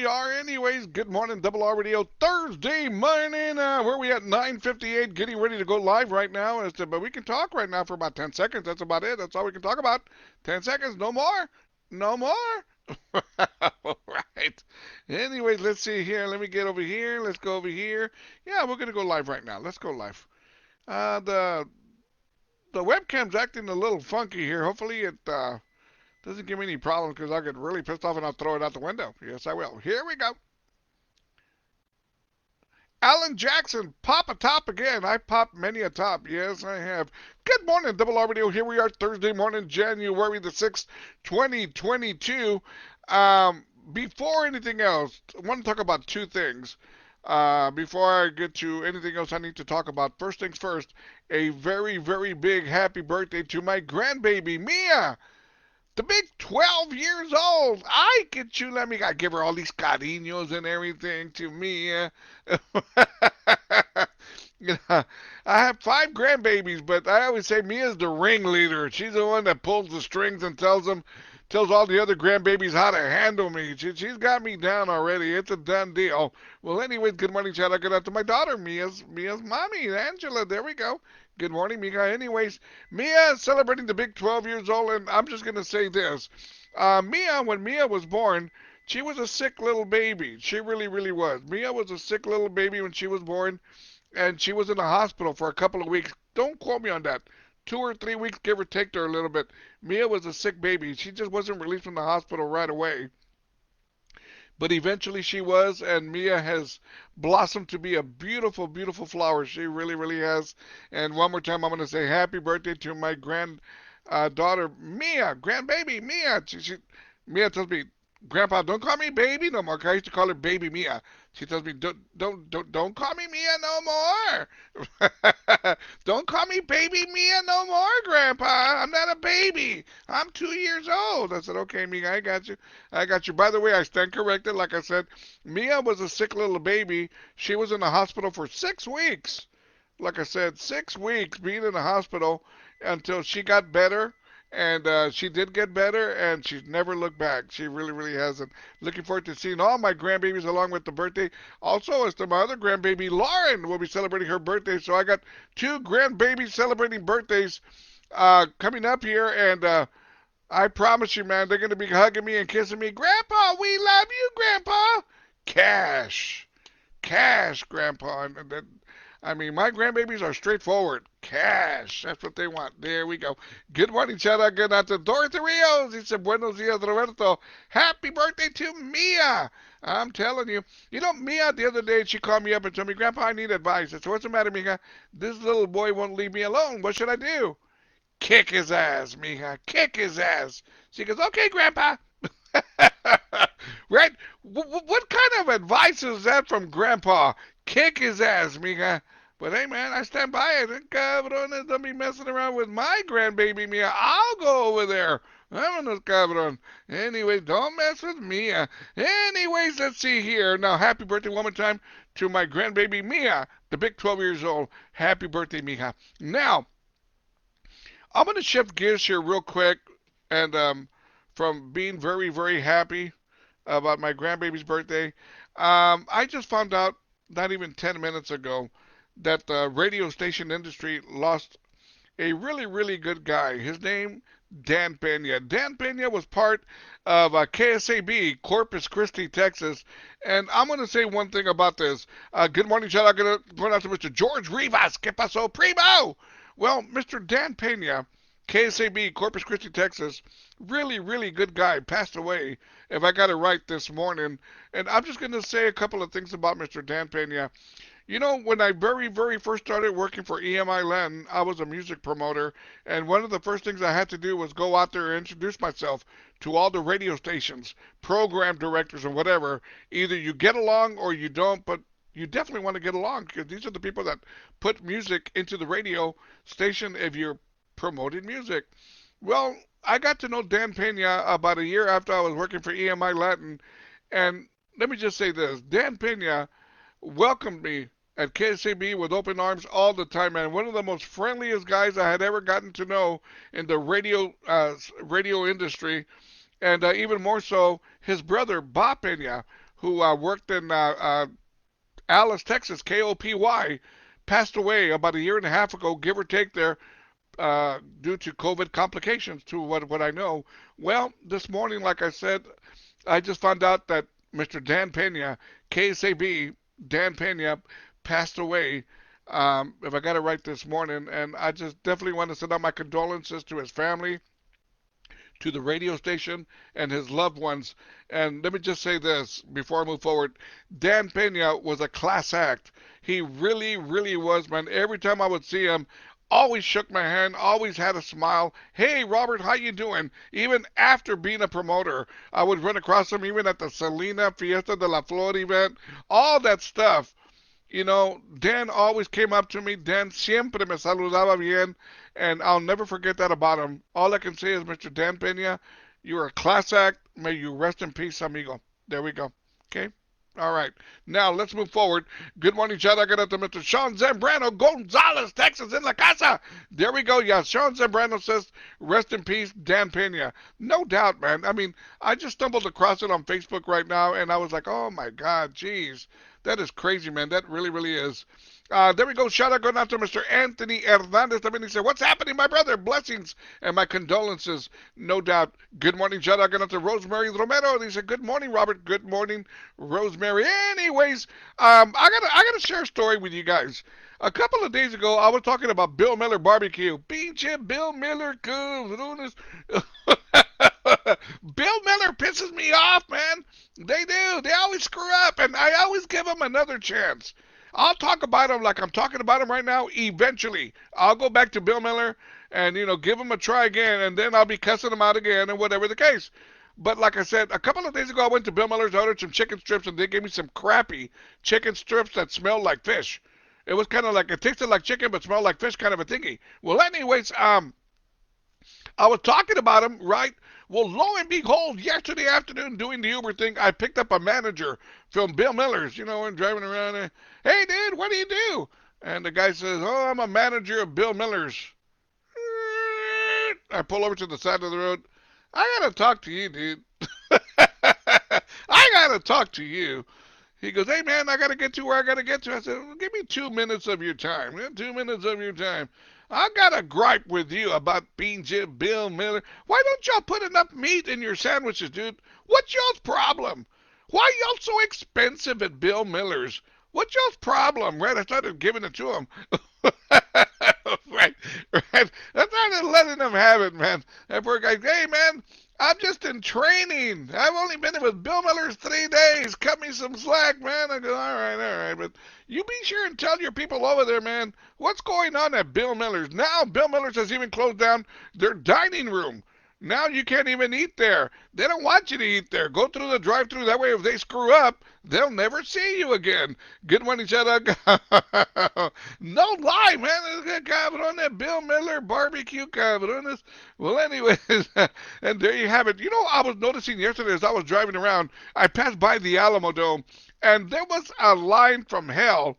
we are anyways. Good morning, Double R Radio, Thursday morning. Where we at 9:58, getting ready to go live right now. But we can talk right now for about 10 seconds. That's about it. That's all we can talk about. 10 seconds, no more. No more. All right. Anyways, let's see here. Let me get over here. Let's go over here. Yeah, we're going to go live right now. Let's go live. The webcam's acting a little funky here. Hopefully it doesn't give me any problems because I'll get really pissed off and I'll throw it out the window. Yes, I will. Here we go. Alan Jackson, pop a top again. I popped many a top. Yes, I have. Good morning, Double R Radio. Here we are, Thursday morning, January the 6th, 2022. Before anything else, I want to talk about two things. Before I get to anything else I need to talk about, first things first, a very, very big happy birthday to my grandbaby, Mia. The big 12 years old. I get you. I give her all these cariños and everything to Mia. I have 5 grandbabies, but I always say Mia's the ringleader. She's the one that pulls the strings and tells all the other grandbabies how to handle me. She's got me down already. It's a done deal. Well, anyways, good morning, shout out, good out to my daughter, Mia's mommy, Angela. There we go. Good morning, Mia. Anyways, Mia is celebrating the big 12 years old, and I'm just going to say this. Mia, when Mia was born, she was a sick little baby. She really, really was. Mia was a sick little baby when she was born, and she was in the hospital for a couple of weeks. Don't quote me on that. 2 or 3 weeks, give or take her a little bit. Mia was a sick baby. She just wasn't released from the hospital right away. But eventually she was, and Mia has blossomed to be a beautiful, beautiful flower. She really, really has. And one more time, I'm going to say happy birthday to my granddaughter, Mia, grandbaby, Mia. Mia tells me, Grandpa, don't call me baby no more. I used to call her baby Mia. She tells me, don't call me Mia no more. Don't call me baby Mia no more, Grandpa. I'm not a baby. I'm 2 years old. I said, okay, Mia, I got you. I got you. By the way, I stand corrected. Like I said, Mia was a sick little baby. She was in the hospital for 6 weeks. Like I said, 6 weeks being in the hospital until she got better. And she did get better, and she's never looked back. She really, really hasn't. Looking forward to seeing all my grandbabies along with the birthday. Also, as to my other grandbaby, Lauren, will be celebrating her birthday. So I got 2 grandbabies celebrating birthdays coming up here, and I promise you, man, they're going to be hugging me and kissing me. Grandpa, we love you, Grandpa. Cash, Grandpa. My grandbabies are straightforward. Cash. That's what they want. There we go. Good morning, shout out, good out to Dorothy Rios. He said, buenos dias, Roberto. Happy birthday to Mia. I'm telling you. You know, Mia, the other day, she called me up and told me, Grandpa, I need advice. I said, what's the matter, Mia? This little boy won't leave me alone. What should I do? Kick his ass, Mia. Kick his ass. She goes, okay, Grandpa. Right? What kind of advice is that from Grandpa? Kick his ass, Mia. But hey, man, I stand by it. Cabrones, don't be messing around with my grandbaby Mia. I'll go over there. Vámonos, cabrón. Anyway, don't mess with Mia. Anyways, let's see here. Now, happy birthday one more time to my grandbaby Mia, the big 12 years old. Happy birthday, Mia. Now, I'm going to shift gears here real quick. And from being very, very happy about my grandbaby's birthday, I just found out not even 10 minutes ago that the radio station industry lost a really, really good guy. His name, Dan Pena. Dan Pena was part of KSAB, Corpus Christi, Texas. And I'm going to say one thing about this. Good morning, shout out. Going to point out to Mr. George Rivas. ¿Qué pasó, primo? Well, Mr. Dan Pena, KSAB, Corpus Christi, Texas, really, really good guy, passed away, if I got it right this morning. And I'm just going to say a couple of things about Mr. Dan Pena. You know, when I very, very first started working for EMI Latin, I was a music promoter, and one of the first things I had to do was go out there and introduce myself to all the radio stations, program directors, and whatever. Either you get along or you don't, but you definitely want to get along, because these are the people that put music into the radio station if you're promoting music. Well, I got to know Dan Pena about a year after I was working for EMI Latin, and let me just say this. Dan Pena welcomed me at KSAB with open arms all the time, man. One of the most friendliest guys I had ever gotten to know in the radio industry, and even more so, his brother, Bob Pena, who worked in Alice, Texas, KOPY, passed away about a year and a half ago, give or take there, due to COVID complications, to what I know. Well, this morning, like I said, I just found out that Mr. Dan Pena, KSAB, Dan Pena, passed away. If I got it right this morning, and I just definitely want to send out my condolences to his family, to the radio station, and his loved ones. And let me just say this before I move forward. Dan Pena was a class act. He really, really was, man. Every time I would see him, always shook my hand, always had a smile. Hey, Robert, how you doing? Even after being a promoter, I would run across him even at the Selena Fiesta de la Flor event, all that stuff. Dan always came up to me. Dan siempre me saludaba bien, and I'll never forget that about him. All I can say is, Mr. Dan Pena, you're a class act. May you rest in peace, amigo. There we go. Okay? All right. Now, let's move forward. Good morning, Chad. I got up to Mr. Sean Zambrano, Gonzales, Texas, in La Casa. There we go. Yeah, Sean Zambrano says, rest in peace, Dan Pena. No doubt, man. I mean, I just stumbled across it on Facebook right now, and I was like, oh, my God, geez. That is crazy, man. That really, really is. There we go. Shout out going out to Mr. Anthony Hernandez. I mean, he said, what's happening, my brother? Blessings and my condolences. No doubt. Good morning. Shout out going out to Rosemary Romero. He said, good morning, Robert. Good morning, Rosemary. Anyways, I gotta share a story with you guys. A couple of days ago, I was talking about Bill Miller barbecue. Pinche Bill Miller, cabrones. Bill Miller pisses me off, man. They do. They always screw up, and I always give them another chance. I'll talk about him like I'm talking about him right now. Eventually, I'll go back to Bill Miller and, give him a try again, and then I'll be cussing him out again, and whatever the case. But like I said, a couple of days ago, I went to Bill Miller's, ordered some chicken strips, and they gave me some crappy chicken strips that smelled like fish. It was kind of like, it tasted like chicken, but smelled like fish, kind of a thingy. Well, anyways, I was talking about him, right? Well, lo and behold, yesterday afternoon doing the Uber thing, I picked up a manager from Bill Miller's, and driving around there. Hey, dude, what do you do? And the guy says, oh, I'm a manager of Bill Miller's. I pull over to the side of the road. I got to talk to you, dude. I got to talk to you. He goes, hey, man, I got to get to where I got to get to. I said, well, give me 2 minutes of your time. 2 minutes of your time. I got a gripe with you about Bean Bill Miller. Why don't y'all put enough meat in your sandwiches, dude? What's y'all's problem? Why y'all so expensive at Bill Miller's? What's y'all's problem? Right, I started giving it to him. right. I started letting him have it, man. That poor guy, hey, man, I'm just in training. I've only been with Bill Miller's 3 days. Cut me some slack, man. I go, all right. But you be sure and tell your people over there, man, what's going on at Bill Miller's. Now Bill Miller's has even closed down their dining room. Now you can't even eat there. They don't want you to eat there. Go through the drive-thru. That way, if they screw up, they'll never see you again. Good morning, shout out. No lie, man. Cabrones, that Bill Miller barbecue, cabrones. Well, anyways, and there you have it. I was noticing yesterday as I was driving around, I passed by the Alamo Dome, and there was a line from hell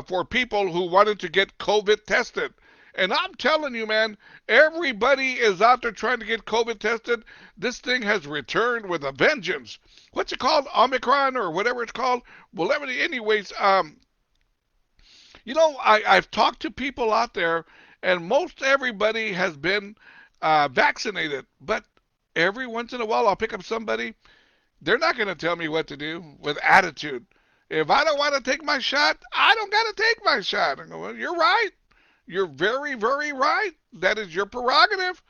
for people who wanted to get COVID tested. And I'm telling you, man, everybody is out there trying to get COVID tested. This thing has returned with a vengeance. What's it called? Omicron or whatever it's called? Well, anyways, I've talked to people out there, and most everybody has been vaccinated. But every once in a while, I'll pick up somebody. They're not going to tell me what to do with attitude. If I don't want to take my shot, I don't got to take my shot. I go, well, you're right. You're very, very right. That is your prerogative.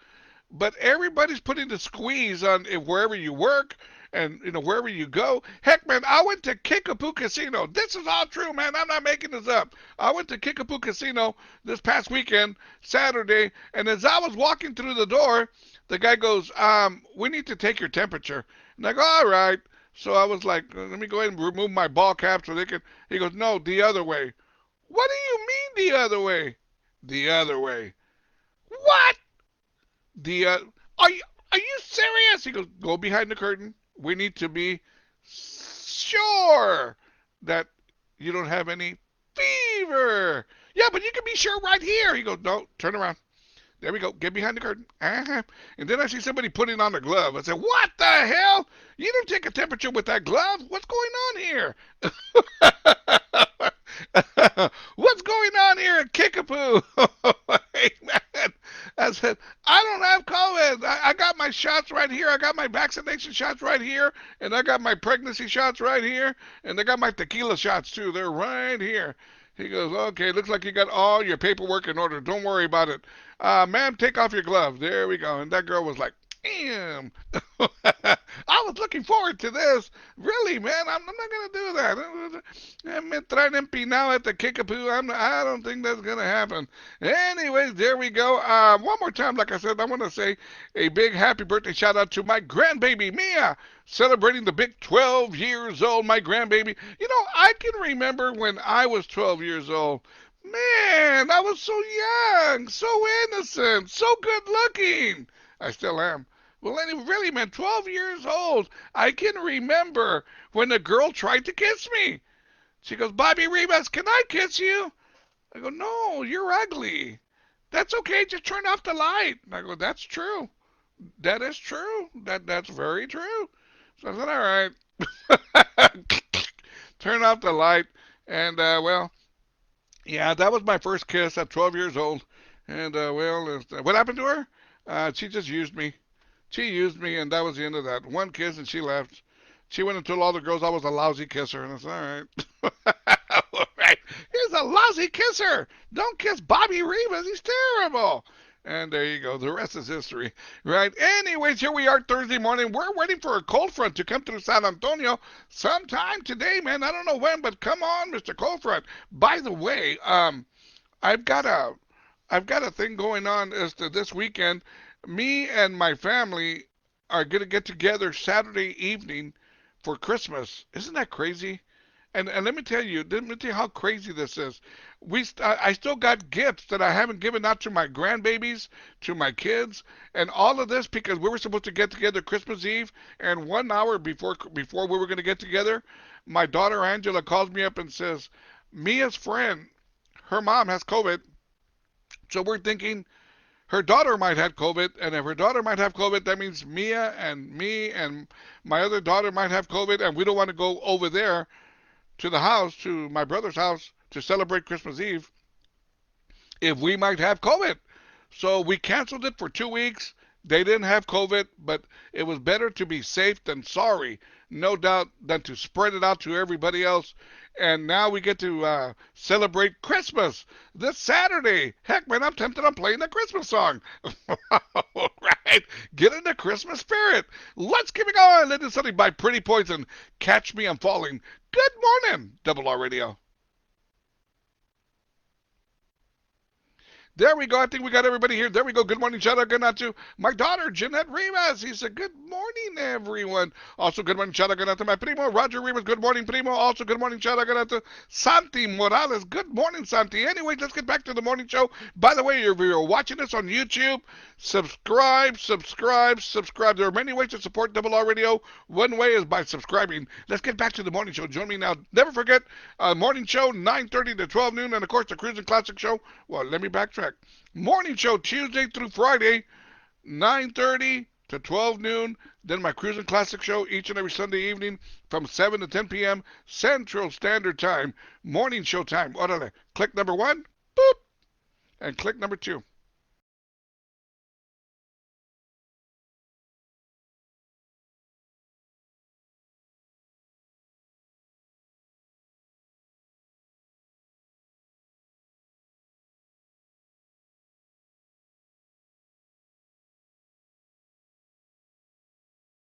But everybody's putting the squeeze on wherever you work and wherever you go. Heck, man, I went to Kickapoo Casino. This is all true, man. I'm not making this up. I went to Kickapoo Casino this past weekend, Saturday, and as I was walking through the door, the guy goes, we need to take your temperature. And I go, all right. So I was like, let me go ahead and remove my ball cap so they can. He goes, no, the other way. What do you mean the other way? The other way. What? Are you serious? He goes, go behind the curtain. We need to be sure that you don't have any fever. Yeah, but you can be sure right here. He goes, no, turn around. There we go. Get behind the curtain. Uh-huh. And then I see somebody putting on a glove. I said, what the hell? You don't take a temperature with that glove. What's going on here? What's going on here at Kickapoo? Hey, man. I said, I don't have COVID. I got my shots right here. I got my vaccination shots right here. And I got my pregnancy shots right here. And I got my tequila shots, too. They're right here. He goes, okay, looks like you got all your paperwork in order. Don't worry about it. Ma'am, take off your glove. There we go. And that girl was like, damn. I was looking forward to this. Really, man, I'm not going to do that. Me traen empinado at the Kickapoo. I don't think that's going to happen. Anyways, there we go. One more time, like I said, I want to say a big happy birthday shout out to my grandbaby, Mia, celebrating the big 12 years old, my grandbaby. You know, I can remember when I was 12 years old. Man, I was so young, so innocent, so good looking. I still am. Well, anyway, really, man, 12 years old. I can remember when a girl tried to kiss me. She goes, Bobby Rivas, can I kiss you? I go, no, you're ugly. That's okay, just turn off the light. I go, that's true. That is true. That's very true. So I said, all right. Turn off the light. And, well, yeah, that was my first kiss at 12 years old. And, well, what happened to her? She just used me. She used me, and that was the end of that. One kiss, and she left. She went and told all the girls I was a lousy kisser, and I said, all right. All right. He's a lousy kisser. Don't kiss Bobby Rivas. He's terrible. And there you go. The rest is history, right? Anyways, here we are Thursday morning. We're waiting for a cold front to come through San Antonio sometime today, man. I don't know when, but come on, Mr. Cold Front. By the way, I've got a thing going on as to this weekend. Me and my family are going to get together Saturday evening for Christmas. Isn't that crazy? And let me tell you how crazy this is. I still got gifts that I haven't given out to my grandbabies, to my kids, and all of this because we were supposed to get together Christmas Eve, and 1 hour before we were going to get together, my daughter Angela calls me up and says, Mia's friend, her mom has COVID, so we're thinking her daughter might have COVID, and if her daughter might have COVID, that means Mia and me and my other daughter might have COVID, and we don't want to go over there to the house, to my brother's house, to celebrate Christmas Eve if we might have COVID. So we canceled it for 2 weeks. They didn't have COVID, but it was better to be safe than sorry, no doubt, than to spread it out to everybody else. And now we get to celebrate Christmas this Saturday. Heck, man, I'm tempted on playing the Christmas song. All right, get in the Christmas spirit. Let's keep it going. This is something by Pretty Poison. Catch Me, I'm Falling. Good morning, Double R Radio. There we go. I think we got everybody here. There we go. Good morning. Shout out out to my daughter, Jeanette Rivas. He said, good morning, everyone. Also, good morning. Shout out to my primo, Roger Rivas. Good morning, primo. Also, good morning. Shout out to Santi Morales. Good morning, Santi. Anyway, let's get back to the morning show. By the way, if you're watching this on YouTube, subscribe. There are many ways to support Double R Radio. One way is by subscribing. Let's get back to the morning show. Join me now. Never forget, morning show, 9:30 to 12 noon. And, of course, the Cruising Classic Show. Well, let me backtrack. Morning show Tuesday through Friday, 9:30 to 12 noon. Then my Cruising Classic Show each and every Sunday evening from 7 to 10 p.m. Central Standard Time. Morning show time. Orale. Click number 1, boop, and click number 2.